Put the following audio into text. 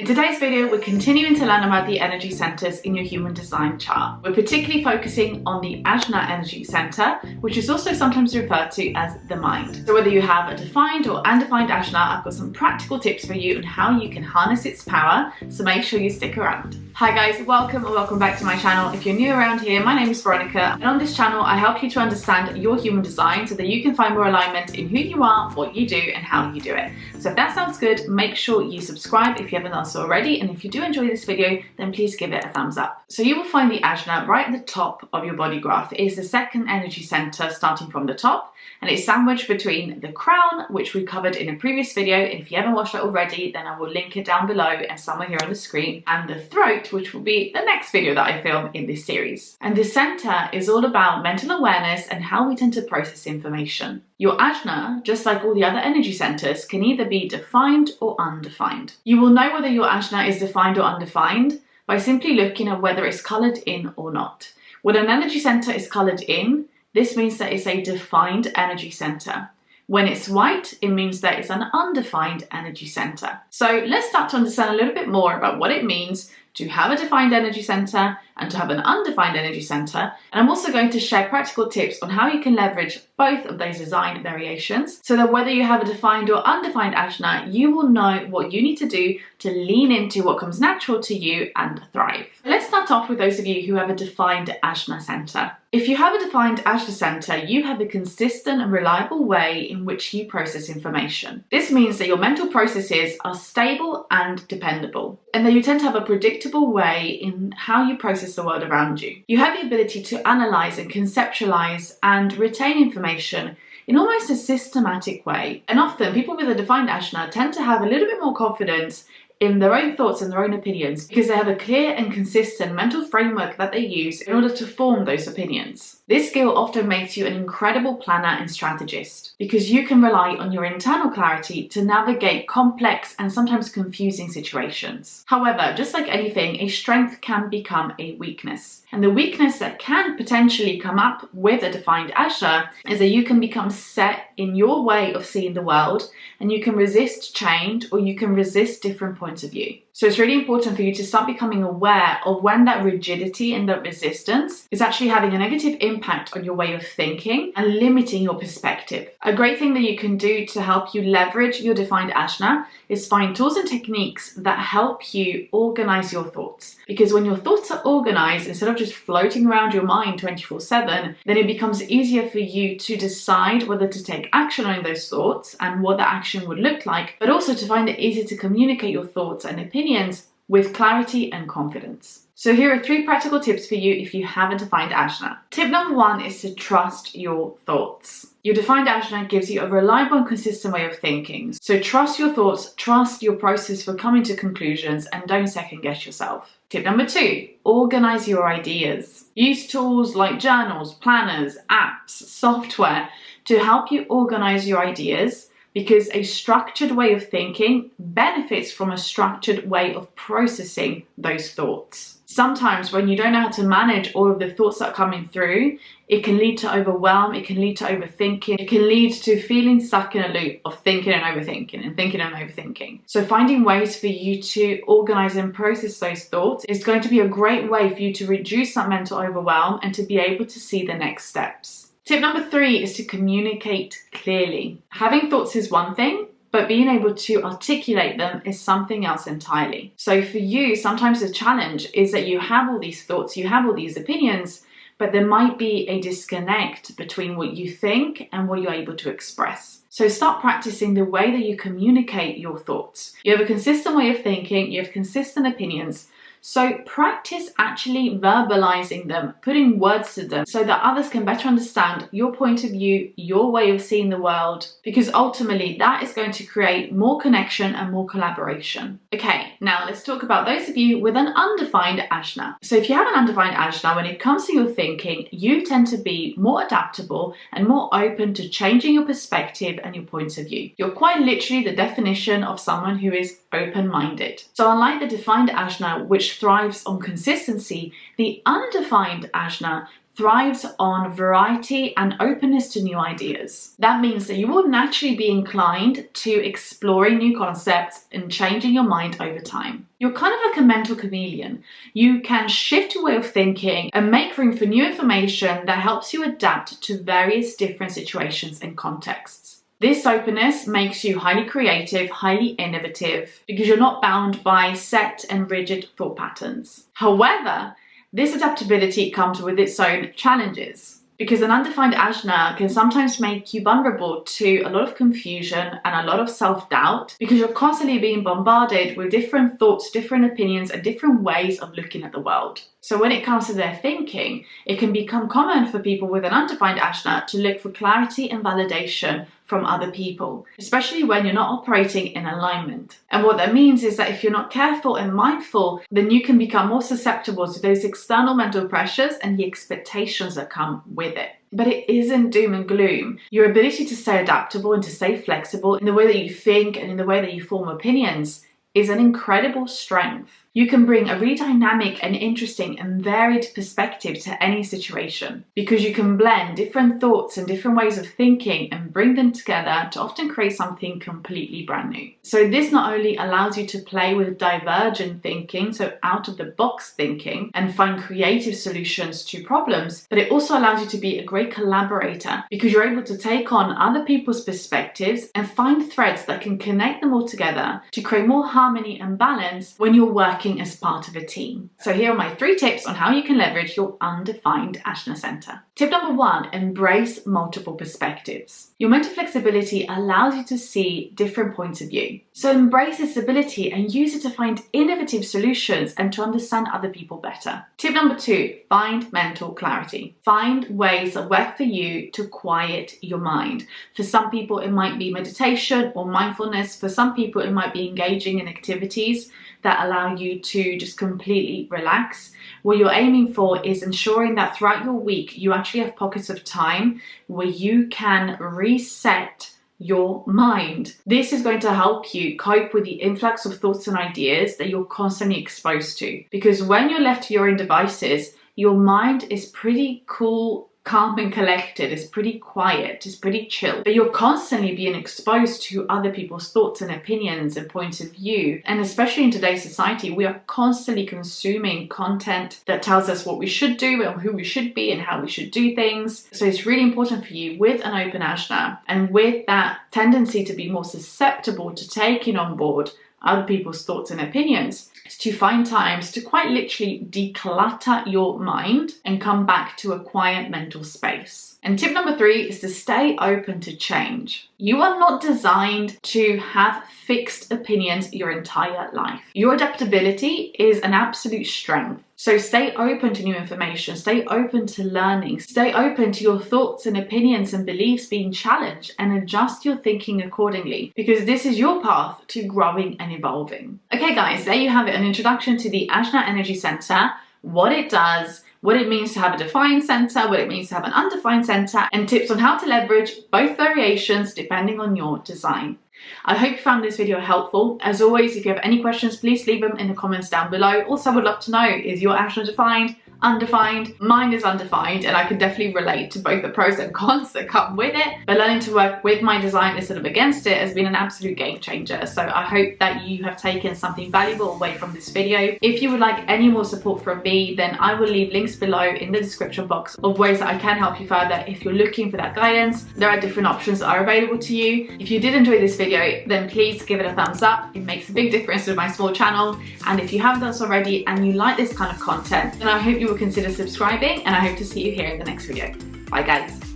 today's video, we're continuing to learn about the energy centers in your human design chart. We're particularly focusing on the Ajna Energy Center, which is also sometimes referred to as the mind. So whether you have a defined or undefined Ajna, I've got some practical tips for you on how you can harness its power, so make sure you stick around. Hi guys, welcome or welcome back to my channel. If you're new around here, my name is Veronica, and on this channel I help you to understand your human design so that you can find more alignment in who you are, what you do, and how you do it. So if that sounds good, make sure you subscribe if you haven't done so already, and if you do enjoy this video, then please give it a thumbs up. So you will find the Ajna right at the top of your body graph. It is the second energy center starting from the top, and it's sandwiched between the crown, which we covered in a previous video, and if you haven't watched it already, then I will link it down below and somewhere here on the screen, and the throat, which will be the next video that I film in this series. And the center is all about mental awareness and how we tend to process information. Your Ajna, just like all the other energy centers, can either be defined or undefined. You will know whether your Ajna is defined or undefined by simply looking at whether it's colored in or not. When an energy center is colored in, this means that it's a defined energy center. When it's white, it means that it's an undefined energy center. So let's start to understand a little bit more about what it means to have a defined energy center and to have an undefined energy center. And I'm also going to share practical tips on how you can leverage both of those design variations so that whether you have a defined or undefined Ajna, you will know what you need to do to lean into what comes natural to you and thrive. Let's start off with those of you who have a defined Ajna center. If you have a defined Ajna center, you have a consistent and reliable way in which you process information. This means that your mental processes are stable and dependable, and that you tend to have a predictable way in how you process the world around you. You have the ability to analyze and conceptualize and retain information in almost a systematic way. And often people with a defined Ajna tend to have a little bit more confidence in their own thoughts and their own opinions because they have a clear and consistent mental framework that they use in order to form those opinions. This skill often makes you an incredible planner and strategist because you can rely on your internal clarity to navigate complex and sometimes confusing situations. However, just like anything, a strength can become a weakness. And the weakness that can potentially come up with a defined Ajna is that you can become set in your way of seeing the world, and you can resist change or you can resist different points of view. So it's really important for you to start becoming aware of when that rigidity and that resistance is actually having a negative impact on your way of thinking and limiting your perspective. A great thing that you can do to help you leverage your defined Ajna is find tools and techniques that help you organize your thoughts. Because when your thoughts are organized, instead of just floating around your mind 24/7, then it becomes easier for you to decide whether to take action on those thoughts and what that action would look like, but also to find it easier to communicate your thoughts and opinions with clarity and confidence. So here are 3 practical tips for you if you have a defined Ajna. Tip number 1 is to trust your thoughts. Your defined Ajna gives you a reliable and consistent way of thinking. So trust your thoughts, trust your process for coming to conclusions, and don't second guess yourself. Tip number 2, organize your ideas. Use tools like journals, planners, apps, software to help you organize your ideas, because a structured way of thinking benefits from a structured way of processing those thoughts. Sometimes when you don't know how to manage all of the thoughts that are coming through, it can lead to overwhelm, it can lead to overthinking, it can lead to feeling stuck in a loop of thinking and overthinking and thinking and overthinking. So finding ways for you to organize and process those thoughts is going to be a great way for you to reduce that mental overwhelm and to be able to see the next steps. Tip number 3 is to communicate clearly. Having thoughts is one thing, but being able to articulate them is something else entirely. So for you, sometimes the challenge is that you have all these thoughts, you have all these opinions, but there might be a disconnect between what you think and what you're able to express. So start practicing the way that you communicate your thoughts. You have a consistent way of thinking, you have consistent opinions. So practice actually verbalizing them, putting words to them so that others can better understand your point of view, your way of seeing the world, because ultimately that is going to create more connection and more collaboration. Okay, now let's talk about those of you with an undefined Ajna. So if you have an undefined Ajna, when it comes to your thinking, you tend to be more adaptable and more open to changing your perspective and your points of view. You're quite literally the definition of someone who is open-minded. So unlike the defined Ajna, which thrives on consistency, the undefined Ajna thrives on variety and openness to new ideas. That means that you will naturally be inclined to exploring new concepts and changing your mind over time. You're kind of like a mental chameleon. You can shift your way of thinking and make room for new information that helps you adapt to various different situations and contexts. This openness makes you highly creative, highly innovative, because you're not bound by set and rigid thought patterns. However, this adaptability comes with its own challenges, because an undefined Ajna can sometimes make you vulnerable to a lot of confusion and a lot of self-doubt, because you're constantly being bombarded with different thoughts, different opinions, and different ways of looking at the world. So when it comes to their thinking, it can become common for people with an undefined Ajna to look for clarity and validation from other people, especially when you're not operating in alignment. And what that means is that if you're not careful and mindful, then you can become more susceptible to those external mental pressures and the expectations that come with it. But it isn't doom and gloom. Your ability to stay adaptable and to stay flexible in the way that you think and in the way that you form opinions is an incredible strength. You can bring a really dynamic and interesting and varied perspective to any situation, because you can blend different thoughts and different ways of thinking and bring them together to often create something completely brand new. So this not only allows you to play with divergent thinking, so out of the box thinking, and find creative solutions to problems, but it also allows you to be a great collaborator, because you're able to take on other people's perspectives and find threads that can connect them all together to create more harmony and balance when you're working as part of a team. So here are my 3 tips on how you can leverage your undefined Ajna Center. Tip number 1, embrace multiple perspectives. Your mental flexibility allows you to see different points of view. So embrace this ability and use it to find innovative solutions and to understand other people better. Tip number 2, find mental clarity. Find ways that work for you to quiet your mind. For some people, it might be meditation or mindfulness. For some people, it might be engaging in activities that allow you to just completely relax. What you're aiming for is ensuring that throughout your week, you actually have pockets of time where you can reset your mind. This is going to help you cope with the influx of thoughts and ideas that you're constantly exposed to. Because when you're left to your own devices, your mind is pretty cool, calm and collected, it's pretty quiet, it's pretty chill, but you're constantly being exposed to other people's thoughts and opinions and points of view. And especially in today's society, we are constantly consuming content that tells us what we should do and who we should be and how we should do things. So it's really important for you, with an open Ajna and with that tendency to be more susceptible to taking on board other people's thoughts and opinions, to find times to quite literally declutter your mind and come back to a quiet mental space. And tip number 3 is to stay open to change. You are not designed to have fixed opinions your entire life. Your adaptability is an absolute strength. So stay open to new information, stay open to learning, stay open to your thoughts and opinions and beliefs being challenged, and adjust your thinking accordingly, because this is your path to growing and evolving. Okay guys, there you have it, an introduction to the Ajna Energy Center, what it does, what it means to have a defined center, what it means to have an undefined center, and tips on how to leverage both variations depending on your design. I hope you found this video helpful. As always, if you have any questions, please leave them in the comments down below. Also, I would love to know, is your Ajna defined? Undefined? Mine is undefined, and I can definitely relate to both the pros and cons that come with it. But learning to work with my design instead of against it has been an absolute game changer. So I hope that you have taken something valuable away from this video. If you would like any more support from me, then I will leave links below in the description box of ways that I can help you further if you're looking for that guidance. There are different options that are available to you. If you did enjoy this video, then please give it a thumbs up. It makes a big difference with my small channel. And if you haven't done so already and you like this kind of content, then I hope you will consider subscribing, and I hope to see you here in the next video. Bye guys.